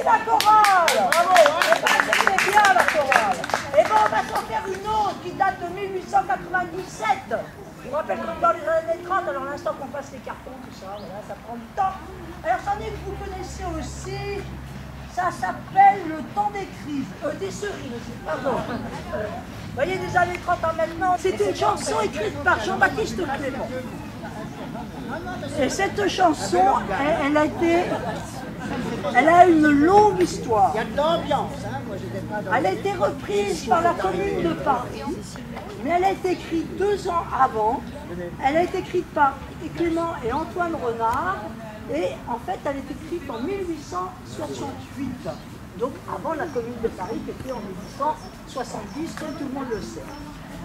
c'est la chorale. Bravo, c'était bien la chorale. Et bon, on va s'en faire une autre qui date de 1897. Je vous rappelle comme dans les années 30, alors l'instant qu'on passe les cartons, tout ça, voilà, ça prend du temps. Alors, c'en est que vous connaissez aussi, ça s'appelle Le temps des crises, des cerises, pardon. Vous voyez, des années 30 ans maintenant, c'est une chanson écrite par Jean-Baptiste Clément. Et cette chanson, elle a une longue histoire. Il y a de l'ambiance, hein. Moi, j'étais pas dans... Elle a été reprise par la Commune de Paris, mais elle a été écrite 2 ans avant. Elle a été écrite par Clément et Antoine Renard, et en fait, elle est écrite en 1868. Donc avant la Commune de Paris, qui était en 1870, comme tout le monde le sait.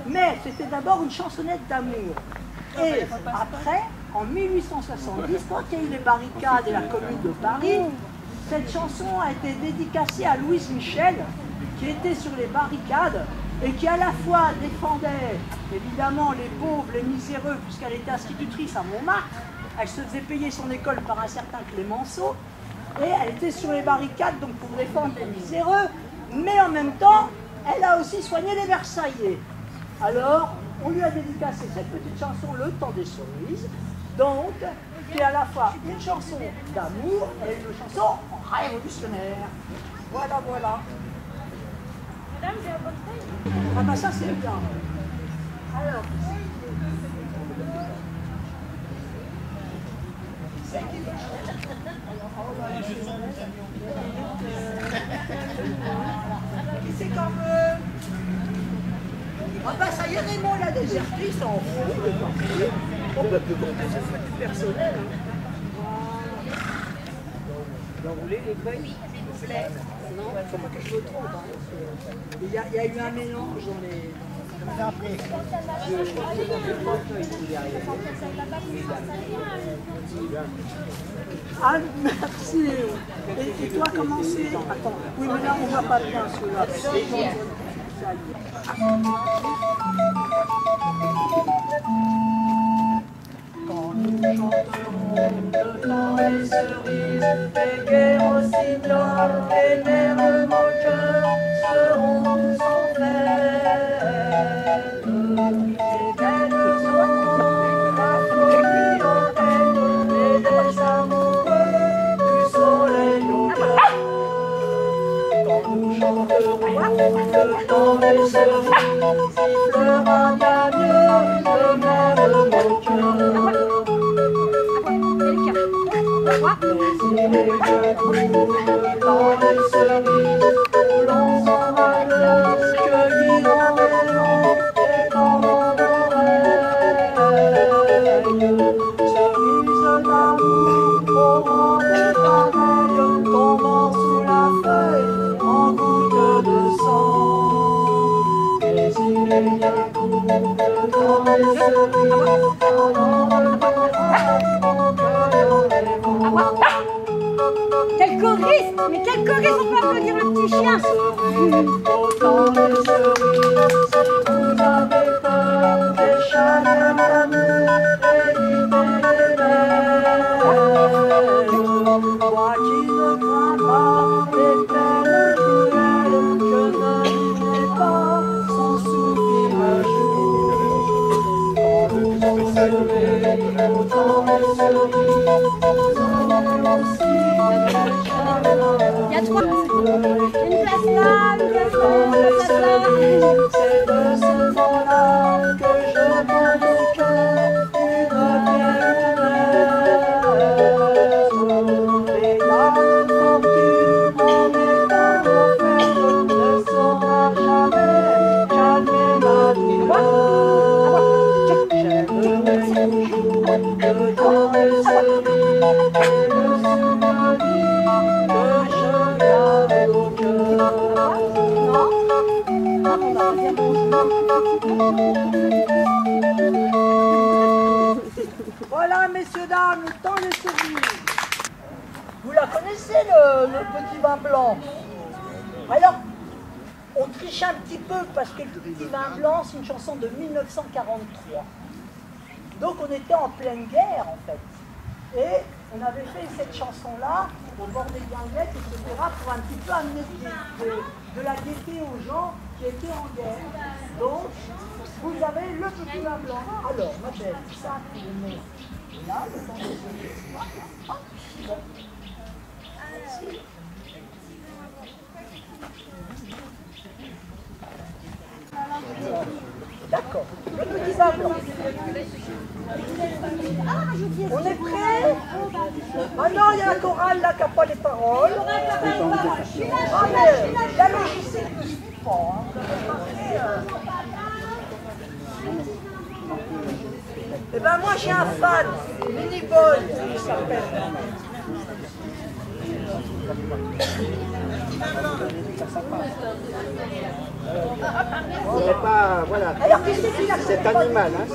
Mais c'était d'abord une chansonnette d'amour. Et après, en 1870, quand il y a eu les barricades et la Commune de Paris, cette chanson a été dédicacée à Louise Michel, qui était sur les barricades et qui à la fois défendait évidemment les pauvres, les miséreux, puisqu'elle était institutrice à Montmartre. Elle se faisait payer son école par un certain Clémenceau. Et elle était sur les barricades donc pour défendre les miséreux, mais en même temps, elle a aussi soigné les Versaillais. Alors, on lui a dédicacé cette petite chanson, Le temps des cerises, donc, qui est à la fois une chanson d'amour et une chanson révolutionnaire. Voilà, voilà. Madame, j'ai un portrait. Ah bah ça c'est bien. Alors, qui c'est qu'on veut? Ah bah ça y est, Raymond l'a déserté, il s'en fout, il est parti. On peut plus compter, ça fait du personnel. Hein. Vous voulez les feuilles, s'il vous plaît? Non, il ne faut pas que je me trompe. Hein. Il y a eu un mélange dans les... Ah, merci. Et toi, comment c'est? Attends, oui, mais là, on ne va pas bien, celui-là. Quand nous chanterons le temps des cerises, les guerres aussi blancs, les nerfs moqueurs seront tous en fête. Les belles seront la folie en tête, et des amoureux du soleil au cœur. Quand nous chanterons le temps des cerises, sifflera bien mieux le même moqueur. Les îles de dans les cerises, où l'on s'en va cueillir en élan et dans mon oreille. Cerises d'amour, au rang de pareil, tombant sous la feuille en gouttes de sang. Les îles dans les cerises, pendant le barrage, en cueillant les vents. Quel choriste! Mais quel choriste! On peut applaudir le petit chien! Autant les cerises, si vous avez peur des chagrins d'amour, évitez les bêtes. Moi qui ne crains pas les peines cruelles, je ne vivrai pas sans souffrir un jour. Quand vous serez autant les cerises, vous aurez aussi des chagrins. Il y a 3. Une place là, une place là, c'est de ce temps-là que je prends au cœur une pierre ouverte. Et la fortune en étant offerte ne saura jamais calmer ma douleur. J'aimerais toujours le temps des cerises et le souvenir que je garde au cœur. Voilà, messieurs, dames, le temps des cerises. Vous la connaissez, le petit vin blanc? Alors, on triche un petit peu parce que le petit vin blanc, c'est une chanson de 1943. Donc, on était en pleine guerre, en fait. Et on avait fait cette chanson-là au bord des guinguettes, etc., pour un petit peu amener de la gaieté aux gens qui étaient en guerre. Donc, vous avez le petit vin blanc. Alors, ma belle, ça, tu le mets là, le temps de se bon. D'accord, le petit vin blanc. On est prêts? Maintenant, il y a la chorale là qui n'a pas les paroles. Ah, mais la logistique ne suit pas. Hein. Eh ben moi j'ai un fan, Mini Boy, il s'appelle. C'est pas, voilà. Alors qu'est-ce qu'il a Cet animal, hein,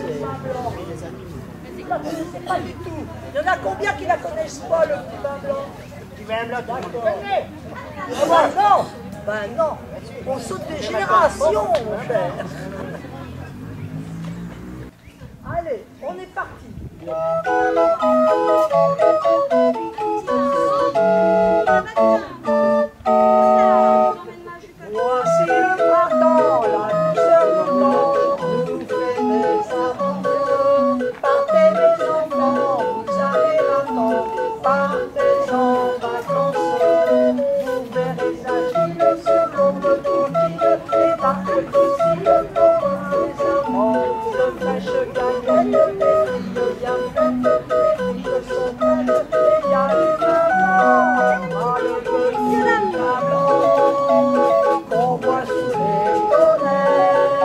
Vous la connaissez pas du tout. Il y en a combien qui la connaissent pas, le petit vin blanc? Le petit vin blanc, tout le monde connaît. Ah ben non. Ben non. On saute des générations, mon cher. Allez, on est parti. Voici le printemps, la douceur du temps nous fait des aventures. Partez mes enfants, vous avez 20 ans, partez en vacances. Vous verrez agile sur l'ombre tranquille, et barquez aussi le temps des amants. De fraîches gaillettes, des filles bien faites, des filles sont belles, et il y a du vin blanc, ah le petit vin blanc. On voit sous les tonnerres,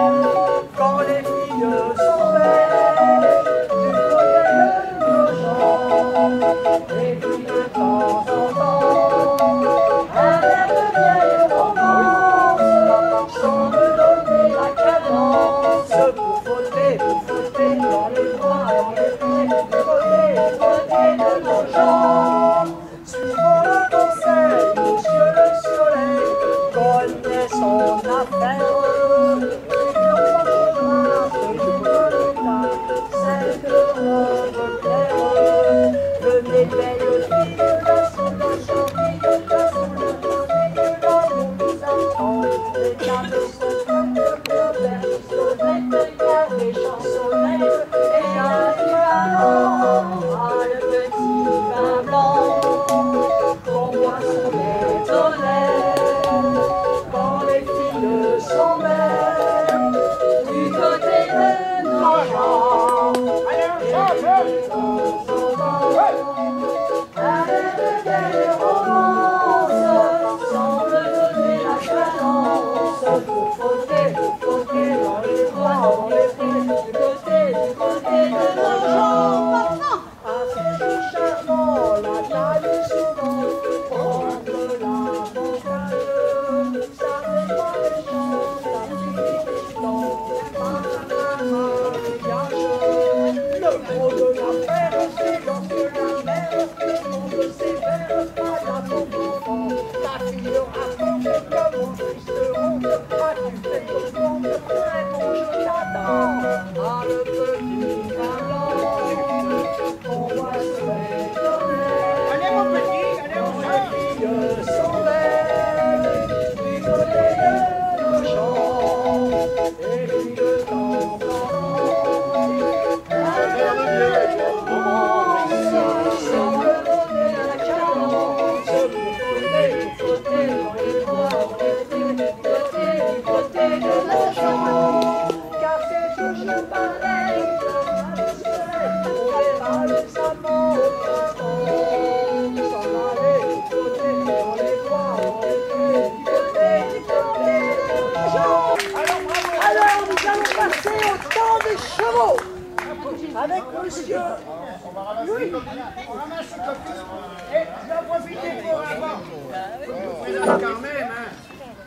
quand les filles sont belles, du côté de nos gens. Et puis de temps en temps, un air de vieille romance, sans me donner la cadence, pour fauter dans les bras, dans les pieds, du côté de nos gens. Suivons le conseil, monsieur le soleil, connaît son affaire. Cette robe claire, venez belle fille, laissons la chantilly, laissons la chantilly dans mon visage. Les dames sont prêtes pour faire des sonnettes, faire des chansonnettes, et un vin blanc, ah le petit vin blanc, qu'on boit sous les tonnerres, quand les filles sont belles, du côté de nos gens. Et de temps en temps, un air de vieille romance, sans me donner la cadence, pour fauter dans les bras, dans les pieds, du côté de nos gens. Un petit charmant, la taille souvent, entre la banquette, ça n'est pas méchant, la fille dans un mariage. Le gros de l'affaire, c'est lorsque la mère demande sévère à la pauvre enfant. La fille raconte comment triste honte, as-tu fait ton compte, réponds je t'attends. Ah le petit vin blanc, on voit se tonnerres. Allez mon petit, allez mon Les filles sont belles, du côté de nos gens. Et puis de temps en temps, un air de vieille romance, sans me donner la cadence, pour fauter dans les bois, dans les pieds, du côté de nos gens. Car c'est toujours pareil, le soleil, on verra les amants au printemps, s'en aller du côté dans les bois, dans les pieds, du côté de nos gens. Alors nous allons passer au temps des chevaux avec monsieur Louis. On ramasse le copies. Et je vais en profiter pour avant. Je vous présente quand même, hein.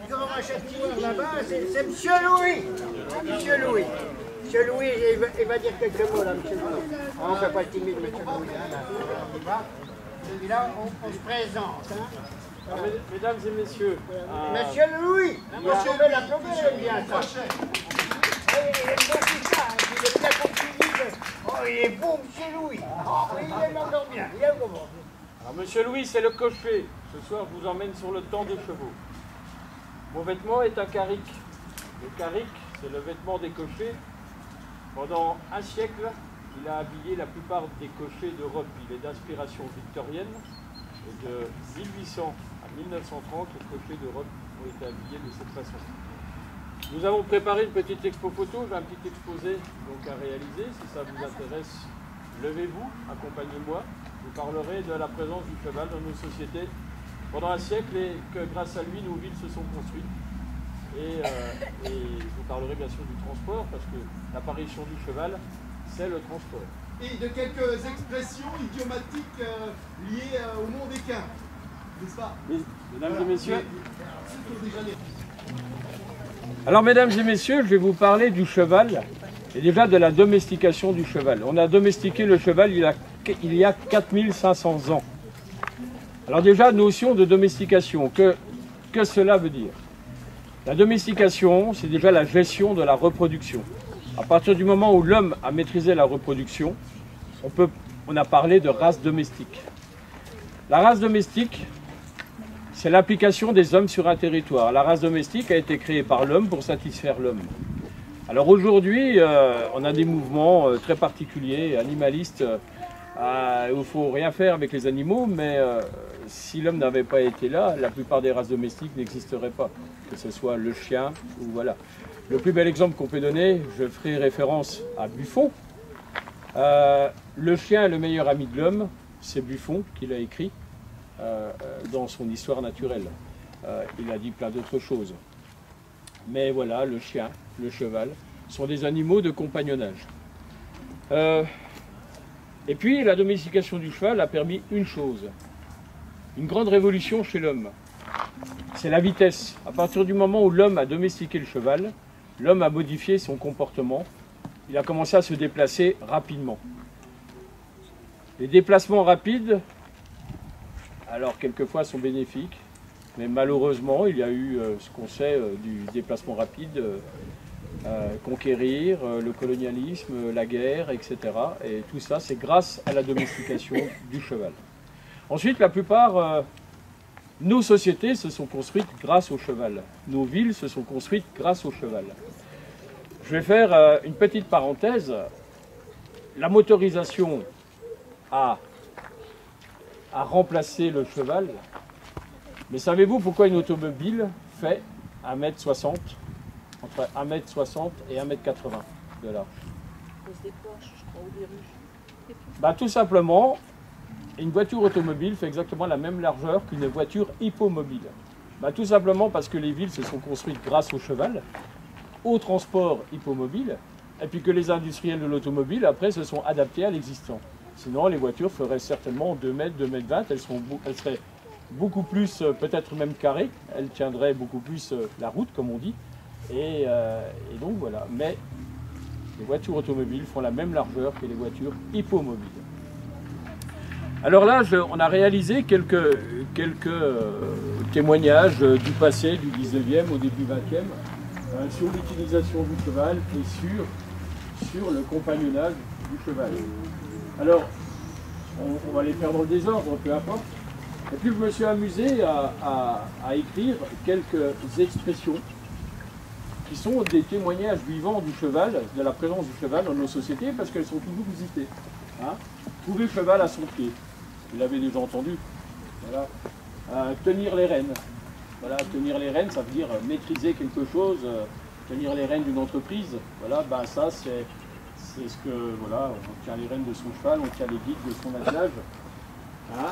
Quand on rachète là-bas, c'est monsieur Louis. Monsieur Louis. Monsieur Louis, il va dire quelques mots là, monsieur Louis. On ne fait pas le timide, monsieur Louis. Hein, là. On y va. Celui-là, on se présente. Hein. Mesdames et messieurs, Monsieur Louis, monsieur de l'applaudir, il est bien ça. Il est bien tout ça, il est bien compris. Oh, Oh, il est beau, monsieur Louis. Il est encore bien. Il est bon. Alors, monsieur Louis, c'est le cocher. Ce soir, je vous emmène sur le temps des chevaux. Mon vêtement est un carrick. Le carrick, c'est le vêtement des cochers. Pendant un siècle, il a habillé la plupart des cochers d'Europe. Il est d'inspiration victorienne. Et de 1800 à 1930, les cochers d'Europe ont été habillés de cette façon. Nous avons préparé une petite expo photo. J'ai un petit exposé donc à réaliser. Si ça vous intéresse, levez-vous, accompagnez-moi. Je vous parlerai de la présence du cheval dans nos sociétés pendant un siècle et que grâce à lui, nos villes se sont construites. Et je vous parlerai bien sûr du transport parce que l'apparition du cheval, c'est le transport. Et de quelques expressions idiomatiques liées au monde équin, n'est-ce pas? Mesdames et messieurs. Alors, mesdames et messieurs, je vais vous parler du cheval et déjà de la domestication du cheval. On a domestiqué le cheval il y a 4500 ans. Alors déjà, notion de domestication, que cela veut dire? La domestication, c'est déjà la gestion de la reproduction. À partir du moment où l'homme a maîtrisé la reproduction, on a parlé de race domestique. La race domestique, c'est l'application des hommes sur un territoire. La race domestique a été créée par l'homme pour satisfaire l'homme. Alors aujourd'hui, on a des mouvements très particuliers, animalistes, où il ne faut rien faire avec les animaux, mais si l'homme n'avait pas été là, la plupart des races domestiques n'existeraient pas, que ce soit le chien ou voilà. Le plus bel exemple qu'on peut donner, je ferai référence à Buffon. Le chien est le meilleur ami de l'homme, c'est Buffon qui l'a écrit dans son histoire naturelle. Il a dit plein d'autres choses. Mais voilà, le chien, le cheval, sont des animaux de compagnonnage. Et puis la domestication du cheval a permis une chose, une grande révolution chez l'homme. C'est la vitesse. À partir du moment où l'homme a domestiqué le cheval, l'homme a modifié son comportement. Il a commencé à se déplacer rapidement. Les déplacements rapides, alors quelquefois sont bénéfiques, mais malheureusement il y a eu ce qu'on sait du déplacement rapide, conquérir, le colonialisme, la guerre, etc. Et tout ça, c'est grâce à la domestication du cheval. Ensuite, la plupart, nos sociétés se sont construites grâce au cheval. Nos villes se sont construites grâce au cheval. Je vais faire une petite parenthèse. La motorisation a remplacé le cheval. Mais savez-vous pourquoi une automobile fait 1m60, entre 1m60 et 1m80 de large? Tout simplement, une voiture automobile fait exactement la même largeur qu'une voiture hippomobile. Tout simplement parce que les villes se sont construites grâce au cheval, au transport hippomobile, et puis que les industriels de l'automobile, après, se sont adaptés à l'existant. Sinon, les voitures feraient certainement 2 mètres, 2 mètres 20, elles seraient beaucoup plus, peut-être même carrées, elles tiendraient beaucoup plus la route, comme on dit, et donc voilà. Mais les voitures automobiles font la même largeur que les voitures hippomobiles. Alors là, on a réalisé quelques témoignages du passé, du 19e au début 20e, sur l'utilisation du cheval et sur le compagnonnage du cheval. Alors, on va les faire dans le désordre, peu importe. Et puis je me suis amusé à écrire quelques expressions qui sont des témoignages vivants du cheval, de la présence du cheval dans nos sociétés, parce qu'elles sont toujours visitées. Hein? Trouver le cheval à son pied, vous l'avez déjà entendu. Voilà. Tenir les rênes. Voilà, tenir les rênes, ça veut dire maîtriser quelque chose, tenir les rênes d'une entreprise. Voilà, ça c'est ce que, voilà, on tient les rênes de son cheval, on tient les guides de son attelage. Hein?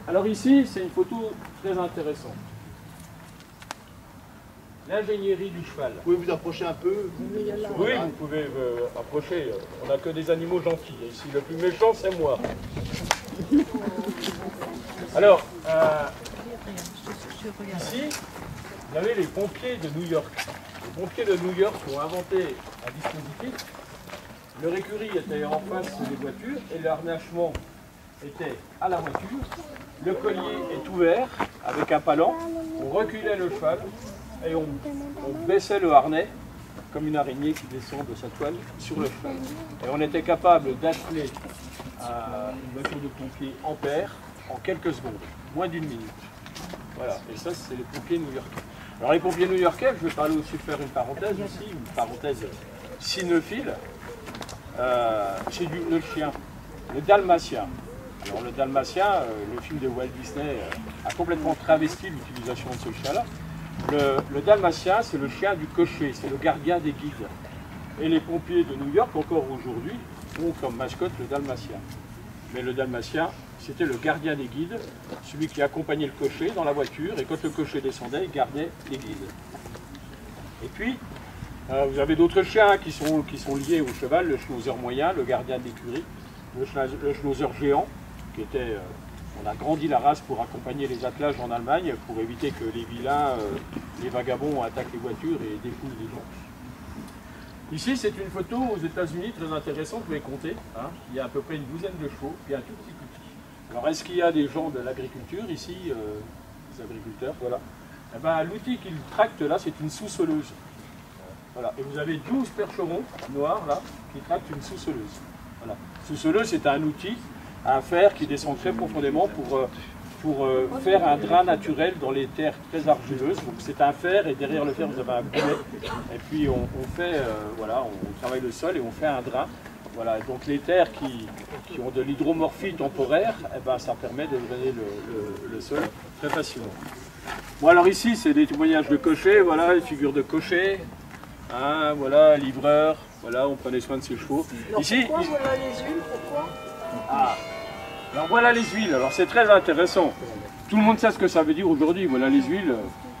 Alors ici, c'est une photo très intéressante. L'ingénierie du cheval. Vous pouvez vous approcher un peu? Oui, vous pouvez approcher. On n'a que des animaux gentils. Ici, le plus méchant, c'est moi. Alors, ici, vous avez les pompiers de New York. Les pompiers de New York ont inventé un dispositif. Leur écurie était en face des voitures et le harnachement était à la voiture. Le collier est ouvert avec un palan. On reculait le cheval et on baissait le harnais comme une araignée qui descend de sa toile sur le cheval. Et on était capable d'atteler une voiture de pompiers en paire en quelques secondes, moins d'une minute. Voilà, et ça c'est les pompiers new-yorkais. Alors les pompiers new-yorkais, je vais parler aussi faire une parenthèse aussi, une parenthèse cinéphile. C'est le chien, le dalmatien. Alors le dalmatien, le film de Walt Disney a complètement travesti l'utilisation de ce chien-là. Le dalmatien, c'est le chien du cocher, c'est le gardien des guides. Et les pompiers de New York, encore aujourd'hui, ont comme mascotte le dalmatien. Mais le dalmatien, c'était le gardien des guides, celui qui accompagnait le cocher dans la voiture, et quand le cocher descendait, il gardait les guides. Et puis, vous avez d'autres chiens qui sont liés au cheval, le schnauzer moyen, le gardien d'écurie, le schnauzer géant, qui était... on a grandi la race pour accompagner les attelages en Allemagne, pour éviter que les vilains, les vagabonds attaquent les voitures et dépouillent les gens. Ici, c'est une photo aux États-Unis très intéressante, vous pouvez compter. Hein. Il y a à peu près une douzaine de chevaux, puis un tout petit petit. Alors, est-ce qu'il y a des gens de l'agriculture ici, des agriculteurs, voilà. Eh ben, l'outil qu'ils tractent là, c'est une sous-soleuse. Voilà. Et vous avez 12 percherons noirs là, qui tractent une sous-soleuse. Voilà. Sous-soleuse, c'est un outil, un fer qui descend très profondément pour faire un drain naturel dans les terres très argileuses. Donc c'est un fer et derrière le fer vous avez un boulet. Et puis on fait, voilà, on travaille le sol et on fait un drain. Voilà, donc les terres qui ont de l'hydromorphie temporaire, eh ben, ça permet de drainer le sol très facilement. Bon alors ici c'est des témoignages de cochers, voilà, les figures de cochers, hein, voilà, livreur, voilà, on prenait soin de ses chevaux. Alors ici, pourquoi voilà les huiles, pourquoi? Alors voilà les huiles, alors c'est très intéressant. Tout le monde sait ce que ça veut dire aujourd'hui, voilà les huiles,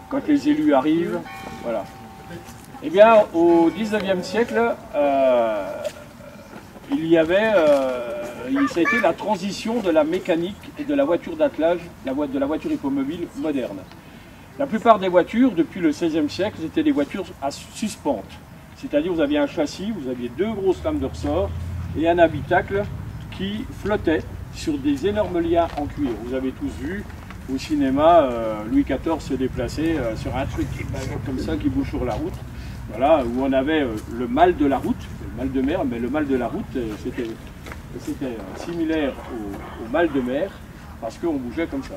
quand les élus arrivent, voilà. Eh bien au 19e siècle, il y avait, ça a été la transition de la mécanique et de la voiture d'attelage, de la voiture hippomobile moderne. La plupart des voitures, depuis le 16e siècle, c'était des voitures à suspente. C'est-à-dire vous aviez un châssis, vous aviez deux grosses lames de ressort et un habitacle qui flottait sur des énormes liens en cuir. Vous avez tous vu au cinéma Louis XIV se déplacer sur un truc comme ça qui bouge sur la route. Voilà, où on avait le mal de la route, le mal de mer, mais le mal de la route c'était similaire au mal de mer parce qu'on bougeait comme ça.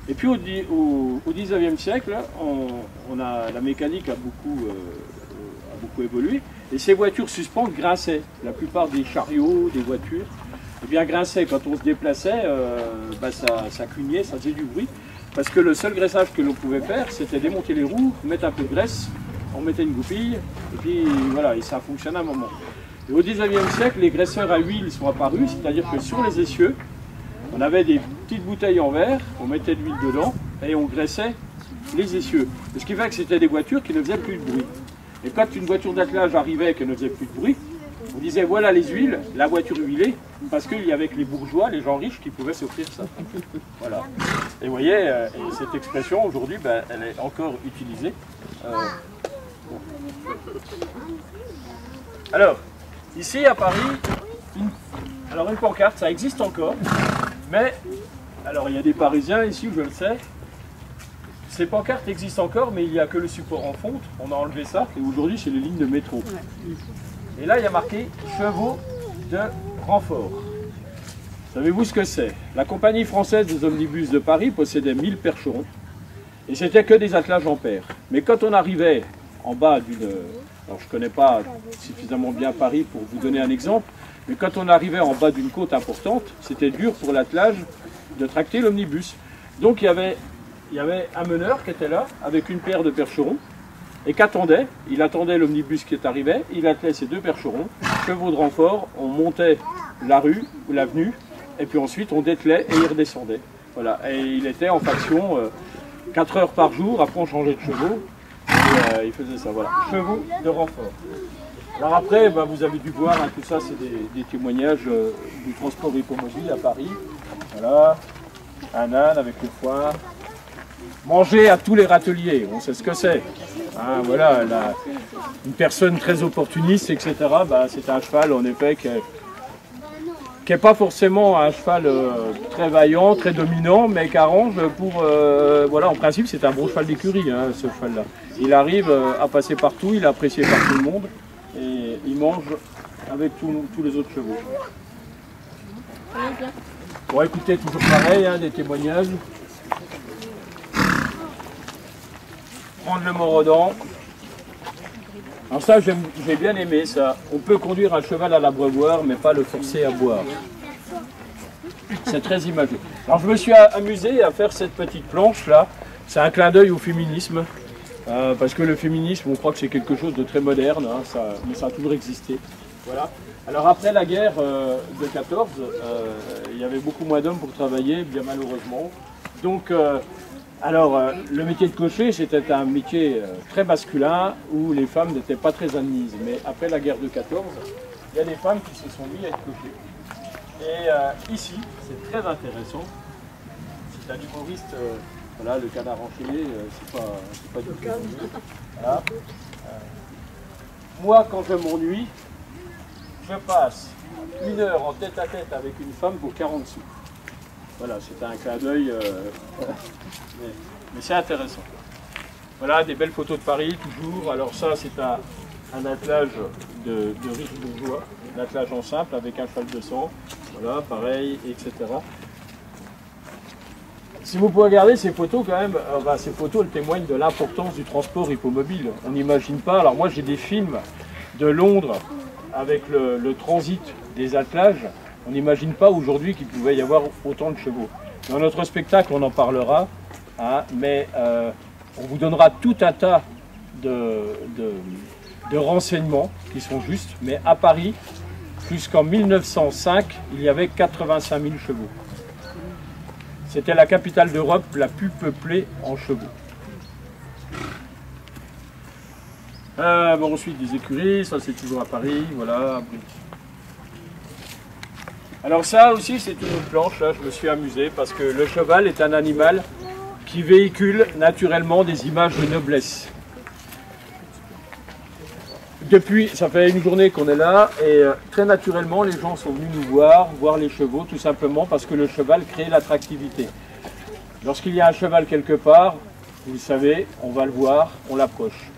Et puis au 19e siècle, la mécanique a beaucoup évolué et ces voitures suspentes grinçaient. La plupart des chariots, des voitures, eh bien grinçaient. Quand on se déplaçait, ça clignait, ça faisait du bruit. Parce que le seul graissage que l'on pouvait faire, c'était démonter les roues, mettre un peu de graisse, on mettait une goupille, et puis voilà, et ça fonctionnait un moment. Et au 19e siècle, les graisseurs à huile sont apparus, c'est-à-dire que sur les essieux, on avait des petites bouteilles en verre, on mettait de l'huile dedans, et on graissait les essieux. Ce qui fait que c'était des voitures qui ne faisaient plus de bruit. Et quand une voiture d'attelage arrivait et qu'elle ne faisait plus de bruit, on disait voilà les huiles, la voiture huilée, parce qu'il y avait que les bourgeois, les gens riches qui pouvaient s'offrir ça. Voilà. Et vous voyez, cette expression aujourd'hui, elle est encore utilisée. Alors, ici à Paris, une pancarte, ça existe encore, mais, alors il y a des Parisiens ici, je le sais, ces pancartes existent encore, mais il n'y a que le support en fonte, on a enlevé ça, et aujourd'hui c'est les lignes de métro. Et là il y a marqué « Chevaux de renfort ». Savez-vous ce que c'est? La compagnie française des omnibus de Paris possédait 1000 percherons, et c'était que des attelages en paire. Mais quand on arrivait en bas d'une... Alors je ne connais pas suffisamment bien Paris pour vous donner un exemple, mais quand on arrivait en bas d'une côte importante, c'était dur pour l'attelage de tracter l'omnibus. Donc il y avait un meneur qui était là, avec une paire de percherons, et il attendait l'omnibus qui arrivait, il attelait ses deux percherons, chevaux de renfort, on montait la rue ou l'avenue, et puis ensuite on dételait et il redescendait. Voilà. Et il était en faction 4 heures par jour, après on changeait de chevaux, et il faisait ça, voilà, chevaux de renfort. Alors après, vous avez dû voir, hein, tout ça c'est des témoignages du transport hippomobile à Paris. Voilà, un âne avec le foin. Manger à tous les râteliers, on sait ce que c'est. Hein, voilà, une personne très opportuniste, etc. C'est un cheval en effet qui n'est pas forcément un cheval très vaillant, très dominant, mais qui arrange pour... voilà, en principe, c'est un bon cheval d'écurie, hein, ce cheval-là. Il arrive à passer partout, il est apprécié par tout le monde, et il mange avec tous les autres chevaux. Bon, écoutez, toujours pareil, hein, des témoignages. Prendre le Morodan. Alors ça, j'ai bien aimé ça. On peut conduire un cheval à l'abreuvoir, mais pas le forcer à boire. C'est très imagé. Alors je me suis amusé à faire cette petite planche là. C'est un clin d'œil au féminisme. Parce que le féminisme, on croit que c'est quelque chose de très moderne, hein, mais ça a toujours existé. Voilà. Alors après la guerre de 14, il y avait beaucoup moins d'hommes pour travailler, bien malheureusement. Donc, le métier de cocher, c'était un métier très masculin où les femmes n'étaient pas très admises. Mais après la guerre de 14, il y a des femmes qui se sont mises à être cochées. Et ici, c'est très intéressant. C'est un humoriste, voilà, le canard enchaîné, c'est pas du tout. Voilà. Moi, quand je m'ennuie, je passe 1 heure en tête à tête avec une femme pour 40 sous. Voilà, c'est un clin d'œil, mais c'est intéressant. Voilà, des belles photos de Paris, toujours. Alors ça, c'est un attelage de riches bourgeois, un attelage en simple avec un cheval de sang. Voilà, pareil, etc. Si vous pouvez regarder ces photos quand même, ces photos elles témoignent de l'importance du transport hippomobile. On n'imagine pas, alors moi j'ai des films de Londres avec le transit des attelages, on n'imagine pas aujourd'hui qu'il pouvait y avoir autant de chevaux. Dans notre spectacle on en parlera, hein, mais on vous donnera tout un tas de renseignements qui sont justes, mais à Paris, jusqu'en 1905, il y avait 85 000 chevaux. C'était la capitale d'Europe la plus peuplée en chevaux. Bon, ensuite des écuries, ça c'est toujours à Paris, voilà. Alors ça aussi c'est une autre planche, là je me suis amusé parce que le cheval est un animal qui véhicule naturellement des images de noblesse. Depuis, ça fait une journée qu'on est là et très naturellement les gens sont venus nous voir les chevaux tout simplement parce que le cheval crée l'attractivité. Lorsqu'il y a un cheval quelque part, vous le savez, on va le voir, on l'approche.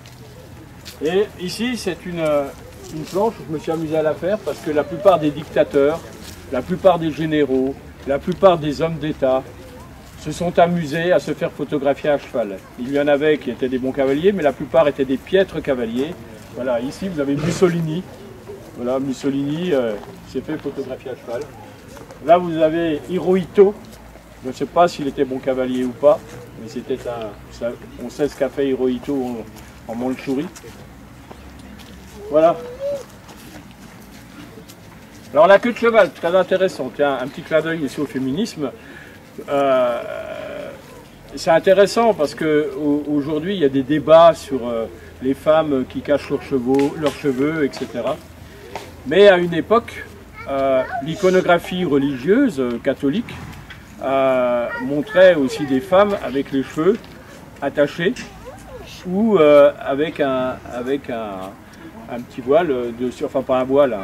Et ici c'est une planche où je me suis amusé à la faire parce que la plupart des dictateurs, la plupart des généraux, la plupart des hommes d'État se sont amusés à se faire photographier à cheval. Il y en avait qui étaient des bons cavaliers, mais la plupart étaient des piètres cavaliers. Voilà, ici vous avez Mussolini. Voilà, Mussolini s'est fait photographier à cheval. Là vous avez Hirohito. Je ne sais pas s'il était bon cavalier ou pas, mais c'était on sait ce qu'a fait Hirohito en Mandchourie. Voilà. Alors la queue de cheval, très intéressant. Tiens, un petit clin d'œil ici au féminisme. C'est intéressant parce qu'aujourd'hui il y a des débats sur les femmes qui cachent leurs cheveux, etc. Mais à une époque, l'iconographie religieuse catholique montrait aussi des femmes avec les cheveux attachés ou avec un petit voile, enfin pas un voile,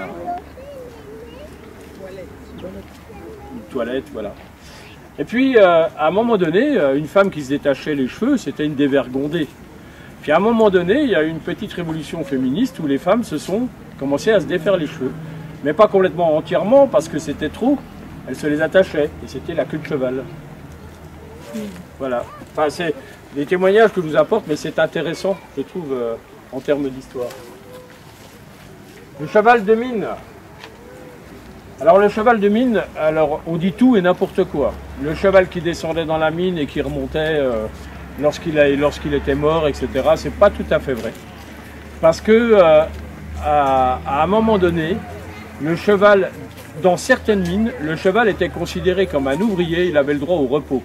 une toilette, voilà. Et puis, à un moment donné, une femme qui se détachait les cheveux, c'était une dévergondée. Puis à un moment donné, il y a eu une petite révolution féministe où les femmes commençaient à se défaire les cheveux. Mais pas complètement entièrement, parce que c'était trop. Elles se les attachaient, et c'était la queue de cheval. Voilà. Enfin, c'est des témoignages que je vous apporte, mais c'est intéressant, je trouve, en termes d'histoire. Le cheval de mine. Alors le cheval de mine, alors on dit tout et n'importe quoi. Le cheval qui descendait dans la mine et qui remontait lorsqu'il était mort, etc. C'est pas tout à fait vrai. Parce que à un moment donné, le cheval, dans certaines mines, le cheval était considéré comme un ouvrier, il avait le droit au repos.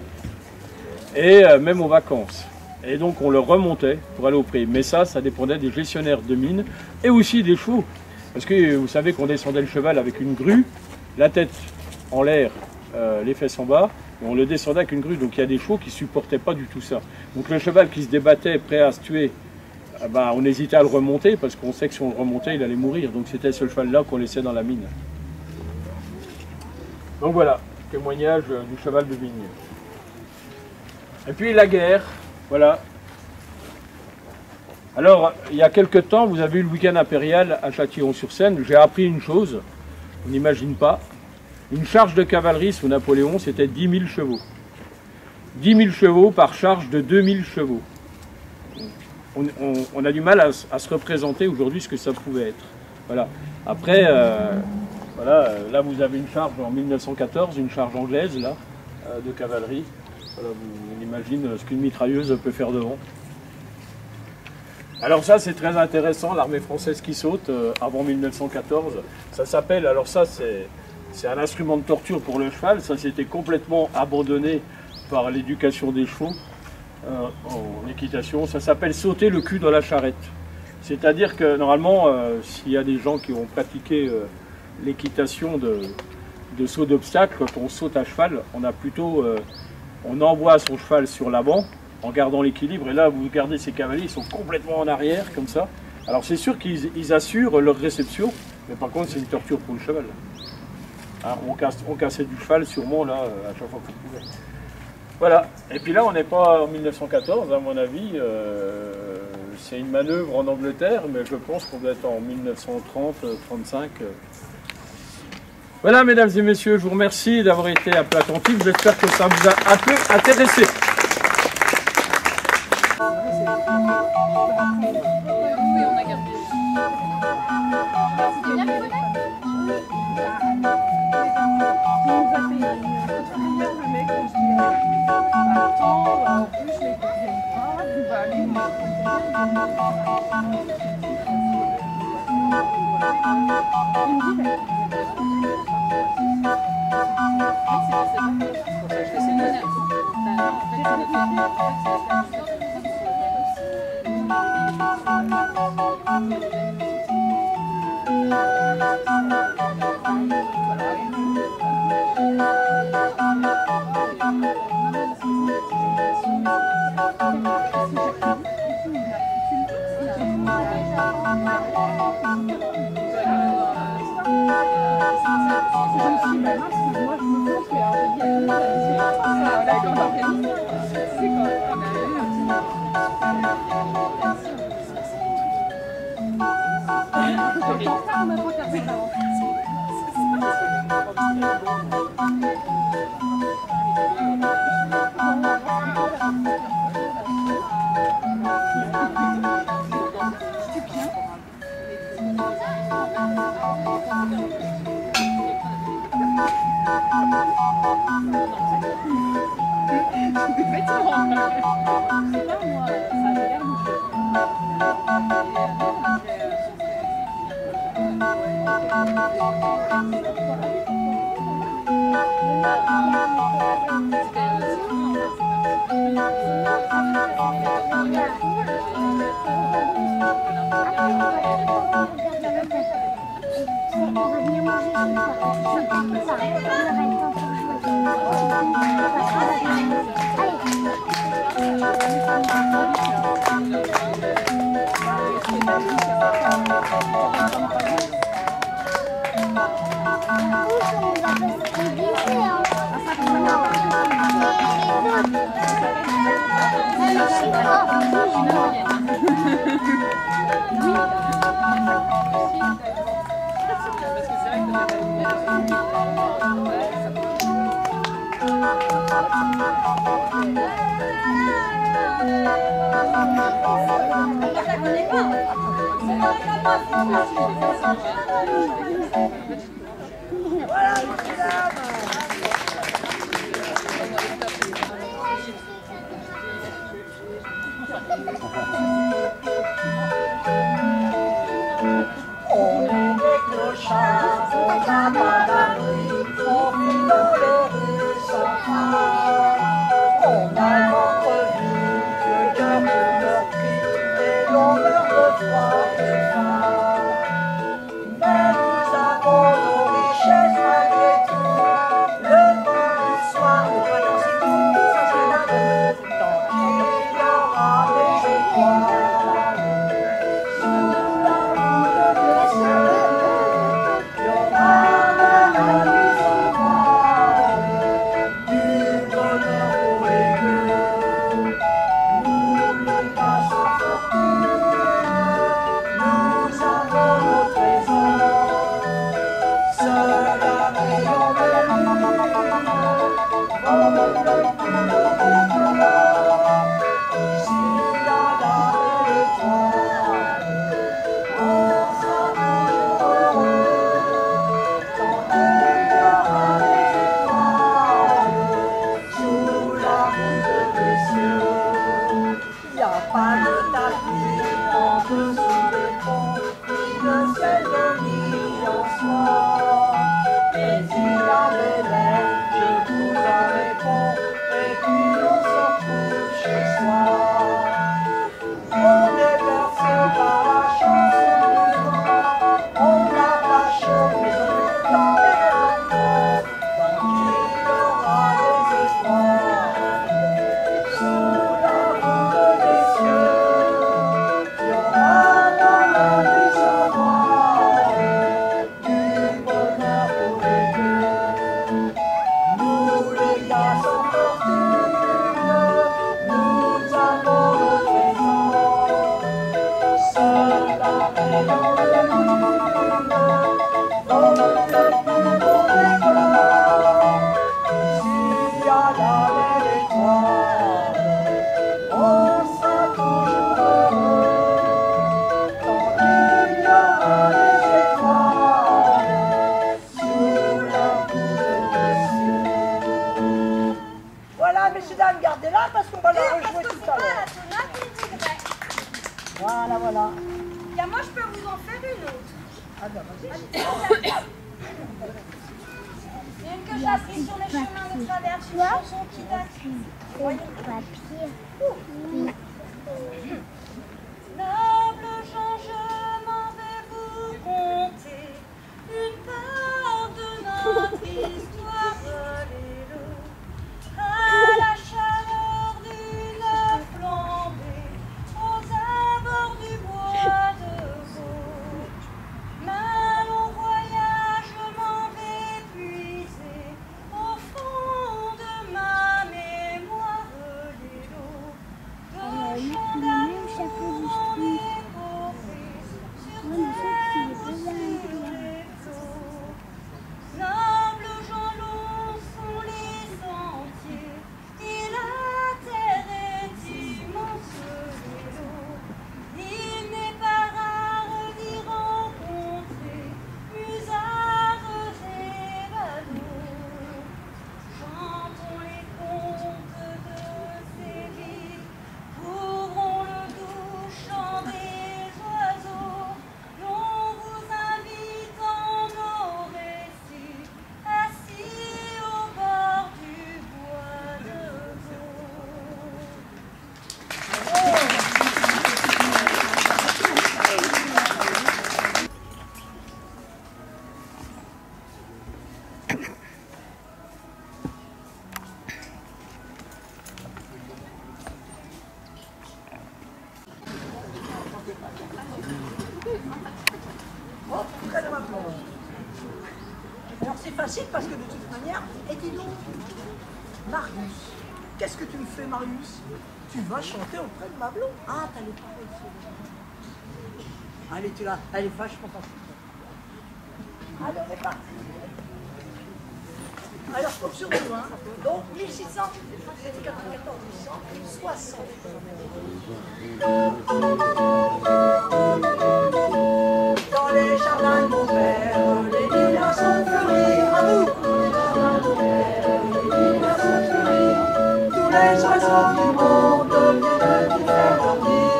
Et même aux vacances. Et donc on le remontait pour aller au prix. Mais ça dépendait des gestionnaires de mines et aussi des chevaux. Parce que vous savez qu'on descendait le cheval avec une grue, la tête en l'air, les fesses en bas, et on le descendait avec une grue. Donc il y a des chevaux qui ne supportaient pas du tout ça. Donc le cheval qui se débattait, prêt à se tuer, on hésitait à le remonter, parce qu'on sait que si on le remontait, il allait mourir. Donc c'était ce cheval-là qu'on laissait dans la mine. Donc voilà, témoignage du cheval de vigne. Et puis la guerre, voilà. Alors, il y a quelque temps, vous avez eu le week-end impérial à Châtillon-sur-Seine. J'ai appris une chose, on n'imagine pas. Une charge de cavalerie sous Napoléon, c'était 10 000 chevaux. 10 000 chevaux par charge de 2 000 chevaux. On a du mal à se représenter aujourd'hui ce que ça pouvait être. Voilà. Après, voilà, là vous avez une charge en 1914, une charge anglaise là, de cavalerie. Voilà, on imagine ce qu'une mitrailleuse peut faire devant. Alors ça c'est très intéressant, l'armée française qui saute avant 1914. Ça s'appelle, alors ça c'est un instrument de torture pour le cheval, ça s'était complètement abandonné par l'éducation des chevaux en équitation. Ça s'appelle sauter le cul dans la charrette. C'est-à-dire que normalement, s'il y a des gens qui ont pratiqué l'équitation de saut d'obstacle, quand on saute à cheval, on a plutôt, on envoie son cheval sur l'avant en gardant l'équilibre. Et là, vous regardez ces cavaliers, ils sont complètement en arrière, comme ça. Alors c'est sûr qu'ils assurent leur réception, mais par contre c'est une torture pour le cheval. Hein, on cassait du cheval sûrement là, à chaque fois qu'on pouvait. Voilà. Et puis là, on n'est pas en 1914, à mon avis. C'est une manœuvre en Angleterre, mais je pense qu'on doit être en 1930-35. Voilà, mesdames et messieurs, je vous remercie d'avoir été un peu attentifs. J'espère que ça vous a un peu intéressé. messieurs, dames, gardez-la parce qu'on va la rejouer tout à l'heure. Voilà, voilà. Bien, moi, je peux vous en faire une autre. Ah ben, vas-y. Une que j'ai apprise sur les chemins de traverse, une chanson qui date. Noble gens, je m'en vais vous conter une part de notre histoire. Allélo. À la chaleur d'une flambée, aux abords du bois de Vaux. Ma long voyage m'en vais puiser au fond de ma mémoire. Allélo. De chants d'amour en épopée, sur terre ou sur les flots. Nobles gens, longs sont les sentiers, et la terre est immense. Il n'est pas rare d'y rencontrer musards et badauds. Chantons les contes de ces vies, couvrons le doux chant des oiseaux. L'on vous invite en nos récits, assis au bord du bois de Vaux. Oh, très loin. Alors c'est facile parce que de toute manière, et dis donc, Marius, qu'est-ce que tu me fais, Marius? Tu vas chanter auprès de Mablon. Ah, t'as les paroles. Allez, tu l'as, elle est vachement facile. Allez, on est parti. Alors, pour sur nous, hein. Donc 1600, c'était 94, 160. Dans les jardins de mon père, les lilas sont fleuris. À vous! Dans les jardins de mon père, les lilas sont fleuris. Tous les oiseaux du monde viennent y faire leur nid.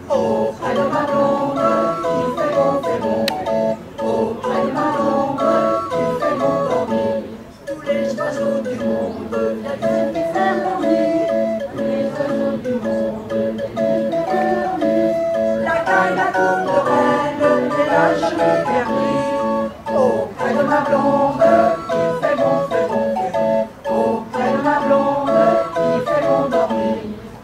Auprès de ma blonde, il fait bon, fait bon, fait bon. Auprès de ma blonde, il fait bon dormir. Tous les oiseaux du monde viennent y faire leur nid. Tous les oiseaux du monde viennent y faire leur nid. La caille, la tourterelle et la jolie perlie. Auprès de ma blonde, il fait bon, fait bon, fait bon. Auprès de ma blonde, il fait bon dormir.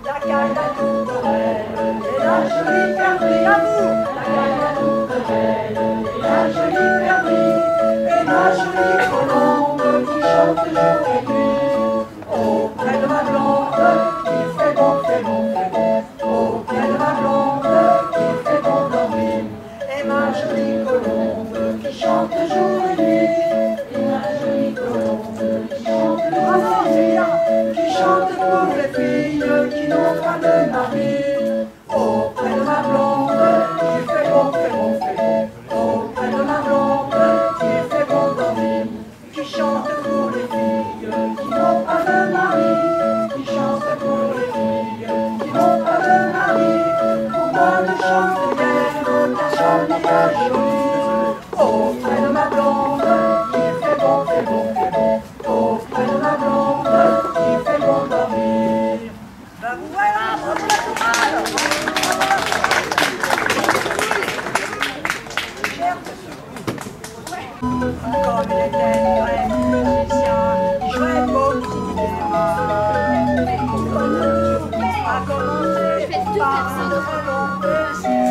La caille, la tourterelle et la jolie perlie. À vous! La caille, la tourterelle et la jolie perlie. Et ma jolie colombe qui chante jour et nuit. Auprès de ma blonde, il fait bon, fait bon, fait bon. Auprès de ma blonde, il fait bon dormir. Et ma jolie colombe qui chante jour et nuit. Et ma jolie colombe qui chante jour et nuit. Qui chante pour les filles qui n'ont pas de mari. Auprès de ma blonde, il fait bon, fait bon, fait bon. Auprès de ma blonde, il fait bon dormir. Qui chante pour les filles qui n'ont pas de mari. Qui chante pour les filles qui n'ont pas de mari. Pourquoi ne chante-t-elle qu'un chantillage joli? Auprès de ma blonde, il fait bon, fait bon, fait bon. Auprès de ma blonde, il fait bon dormir. Ben voilà, bravo la chorale. Comme il était vrai musicien, il jouait beau cinéma. A commencer par un long baiser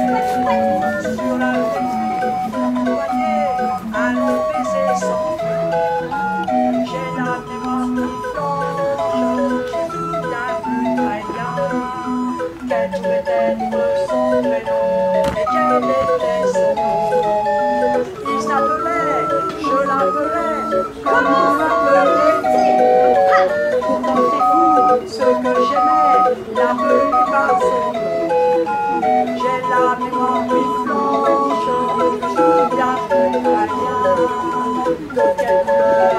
sur la poignée, un long baiser sans fin. J'ai la mémoire qui flanche, je me souviens plus très bien. Quel pouvait être son prénom et quel était son nom. Il s'appelait, je l'appelais, comment m'appelait-il? Pourtant c'est fou, ce que j'aimais, l'appelé par son nom. J'ai la mémoire qui flanche, je me souviens plus très bien. De quel